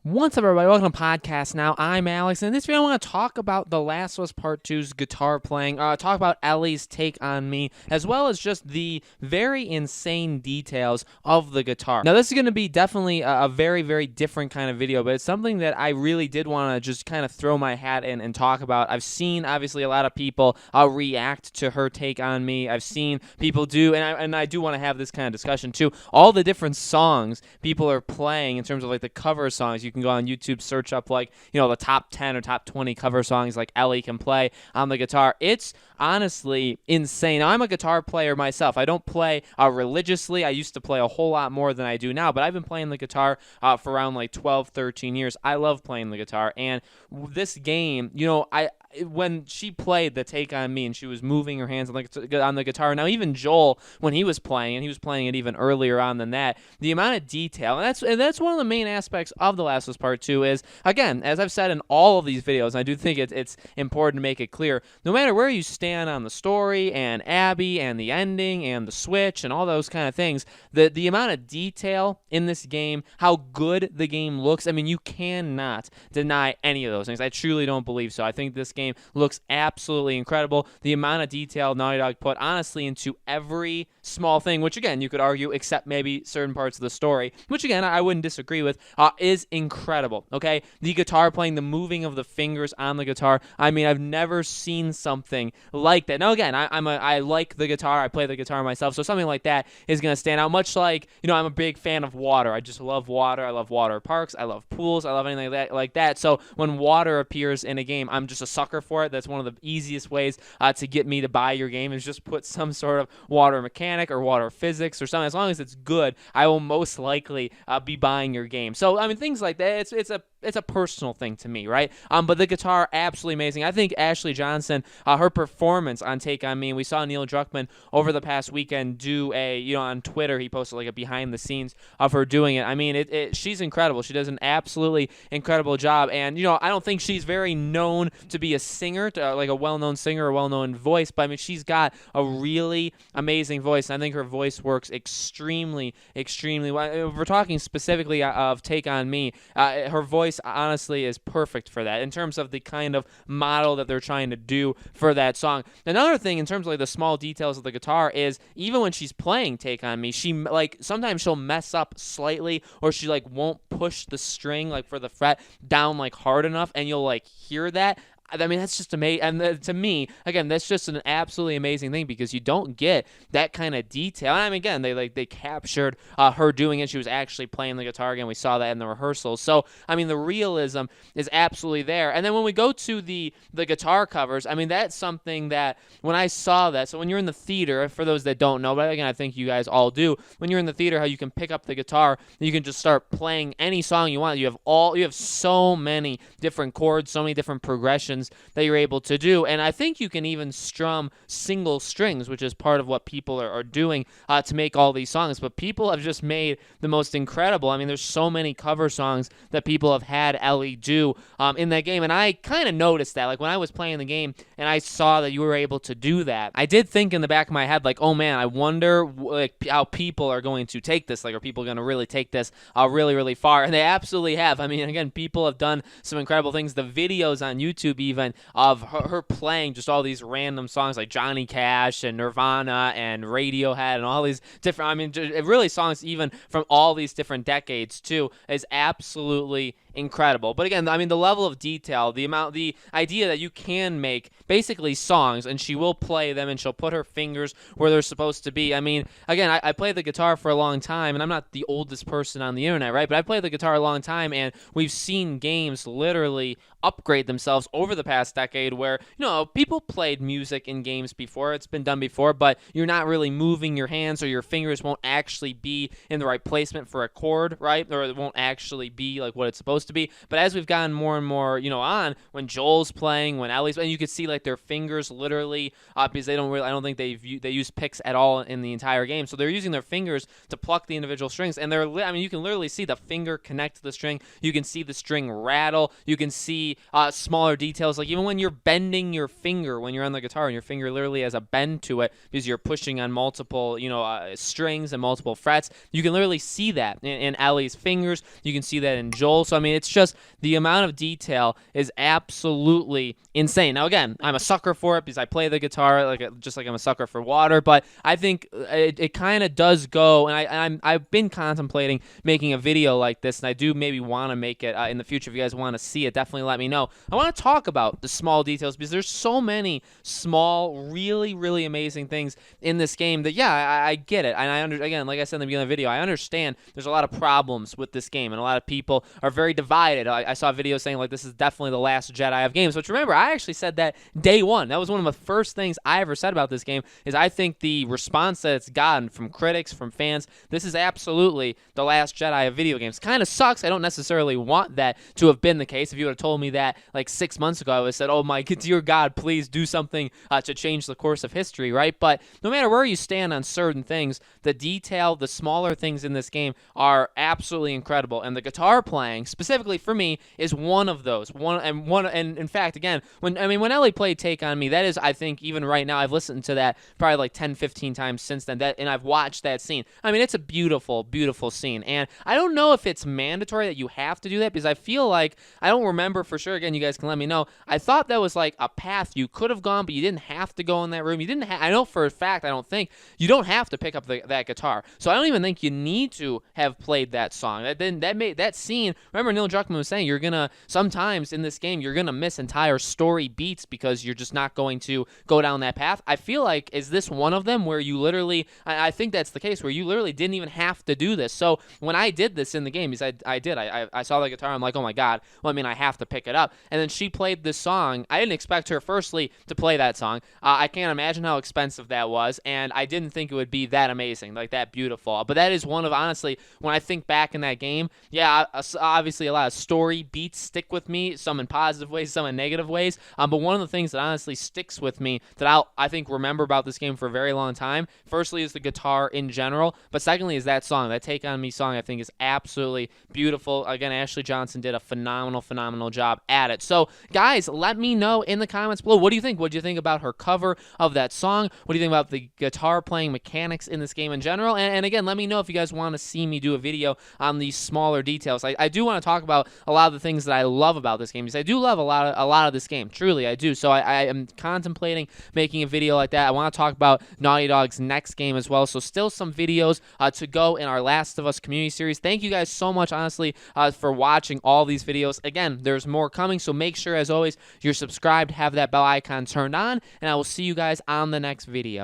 What's up, everybody? Welcome to Podcast Now. I'm Alex, and in this video, I want to talk about The Last of Us Part 2's guitar playing, talk about Ellie's take on me, as well as just the very insane details of the guitar. Now, this is going to be definitely a very, very different kind of video, but it's something that I really did want to just kind of throw my hat in and talk about. I've seen, obviously, a lot of people react to her take on me. I've seen people do, and I do want to have this kind of discussion, too. All the different songs people are playing in terms of, like, the cover songs. You can go on YouTube, search up the top 10 or top 20 cover songs like Ellie can play on the guitar. It's honestly insane. Now, I'm a guitar player myself. I don't play religiously. I used to play a whole lot more than I do now, but I've been playing the guitar for around like 12, 13 years. I love playing the guitar, and this game, when she played the take on me and she was moving her hands on the guitar. Now, even Joel, when he was playing, and he was playing it even earlier on than that, the amount of detail, and that's one of the main aspects of The Last of Us Part 2 is, again, as I've said in all of these videos, and I do think it's important to make it clear, no matter where you stand on the story and Abby and the ending and the switch and all those kind of things, the amount of detail in this game, how good the game looks, I mean, you cannot deny any of those things. I truly don't believe so. I think this game looks absolutely incredible. The amount of detail Naughty Dog put, honestly, into every small thing, which, again, you could argue, except maybe certain parts of the story, which, again, I wouldn't disagree with, is incredible, okay? The guitar playing, the moving of the fingers on the guitar, I mean, I've never seen something like that. Now, again, I like the guitar. I play the guitar myself, so something like that is going to stand out, much like, I'm a big fan of water. I just love water. I love water parks. I love pools. I love anything like that. So when water appears in a game, I'm just a sucker for it. That's one of the easiest ways to get me to buy your game is just put some sort of water mechanic or water physics or something. As long as it's good, I will most likely be buying your game. So, I mean, things like that, it's a personal thing to me, right? But the guitar, absolutely amazing. I think Ashley Johnson, her performance on Take On Me, and we saw Neil Druckmann over the past weekend do on Twitter, he posted like a behind the scenes of her doing it. I mean, she's incredible. She does an absolutely incredible job, and, I don't think she's very known to be a singer, like a well-known singer or well-known voice, but I mean, she's got a really amazing voice, and I think her voice works extremely, extremely well. If we're talking specifically of Take On Me, her voice honestly is perfect for that in terms of the kind of model that they're trying to do for that song. Another thing in terms of like the small details of the guitar is even when she's playing Take On Me, she sometimes she'll mess up slightly, or she won't push the string for the fret down hard enough, and you'll hear that. I mean, that's just amazing. And to me, again, that's just an absolutely amazing thing because you don't get that kind of detail. And I mean, again, they captured her doing it. She was actually playing the guitar again. We saw that in the rehearsals. So, I mean, the realism is absolutely there. And then when we go to the guitar covers, I mean, that's something that when I saw that, so when you're in the theater, for those that don't know, but again, I think you guys all do, when you're in the theater, how you can pick up the guitar, you can just start playing any song you want. You have so many different chords, so many different progressions that you're able to do, and I think you can even strum single strings, which is part of what people are doing to make all these songs. But people have just made the most incredible. I mean, there's so many cover songs that people have had Ellie do in that game, and I kind of noticed that. When I was playing the game and I saw that you were able to do that, I did think in the back of my head, oh man, I wonder how people are going to take this. Are people going to really take this really, really far? And they absolutely have. I mean, again, people have done some incredible things. The videos on YouTube even of her playing just all these random songs like Johnny Cash and Nirvana and Radiohead and all these different, I mean, really songs even from all these different decades too, is absolutely incredible. But again, I mean, the level of detail, the idea that you can make basically songs and she will play them and she'll put her fingers where they're supposed to be. I mean, again, I played the guitar for a long time, and I'm not the oldest person on the internet, right? But I played the guitar a long time, and we've seen games literally upgrade themselves over the past decade where, people played music in games before. It's been done before, but you're not really moving your hands, or your fingers won't actually be in the right placement for a chord, right? Or it won't actually be what it's supposed to be. But as we've gotten more and more, on, when Joel's playing, when Ellie's, and you could see their fingers literally, because I don't think they use picks at all in the entire game. So they're using their fingers to pluck the individual strings, and you can literally see the finger connect to the string. You can see the string rattle. You can see smaller details details, like even when you're bending your finger when you're on the guitar and your finger literally has a bend to it because you're pushing on multiple, strings and multiple frets. You can literally see that in Ellie's fingers. You can see that in Joel. So, I mean, it's just the amount of detail is absolutely insane. Now, again, I'm a sucker for it because I play the guitar just like I'm a sucker for water, but I think it kind of does go, and I've been contemplating making a video like this, and I do maybe want to make it in the future. If you guys want to see it, definitely let me know. I want to talk about the small details because there's so many small, really, really amazing things in this game that, yeah, I get it. And again, like I said in the beginning of the video, I understand there's a lot of problems with this game, and a lot of people are very divided. I saw videos saying, like, this is definitely the last Jedi of games, which, remember, I actually said that day one. That was one of the first things I ever said about this game, is I think the response that it's gotten from critics, from fans, this is absolutely the last Jedi of video games. Kind of sucks. I don't necessarily want that to have been the case. If you would have told me that like 6 months ago, I would have said, oh my dear God, please do something to change the course of history, right? But no matter where you stand on certain things, the detail, the smaller things in this game are absolutely incredible. And the guitar playing, specifically for me, is one of those. And in fact, again, when Ellie played Take on Me, that is, I think, even right now, I've listened to that probably like 10, 15 times since then, and I've watched that scene. I mean, it's a beautiful, beautiful scene. And I don't know if it's mandatory that you have to do that, because I feel like, I don't remember for sure, again, you guys can let me know, I thought that was like a path you could have gone, but you didn't have to go in that room. You didn't I know for a fact, I don't think, you don't have to pick up that guitar. So I don't even think you need to have played that song. That scene, remember Neil Druckmann was saying, sometimes in this game, you're gonna miss entire story beats because you're just not going to go down that path. I feel like, is this one of them where you literally, I think that's the case, where you literally didn't even have to do this. So when I did this in the game, because I saw the guitar, I'm like, oh my God, well, I mean, I have to pick it up. And then she played this song. I didn't expect her, firstly, to play that song. I can't imagine how expensive that was, and I didn't think it would be that amazing, like that beautiful. But that is one of, honestly, when I think back in that game, yeah, obviously a lot of story beats stick with me, some in positive ways, some in negative ways. But one of the things that honestly sticks with me that I think remember about this game for a very long time, firstly, is the guitar in general, but secondly is that song. That Take On Me song, I think, is absolutely beautiful. Again, Ashley Johnson did a phenomenal job at it. So, guys, let me know in the comments below, what do you think? What do you think about her cover of that song? What do you think about the guitar playing mechanics in this game in general? And again, let me know if you guys want to see me do a video on these smaller details. I do want to talk about a lot of the things that I love about this game, because I do love a lot of this game. Truly, I do. So I am contemplating making a video like that. I want to talk about Naughty Dog's next game as well. So still some videos to go in our Last of Us community series. Thank you guys so much, honestly, for watching all these videos. Again, there's more coming, so make sure, as always, you're subscribed, have that bell icon turned on, and I will see you guys on the next video.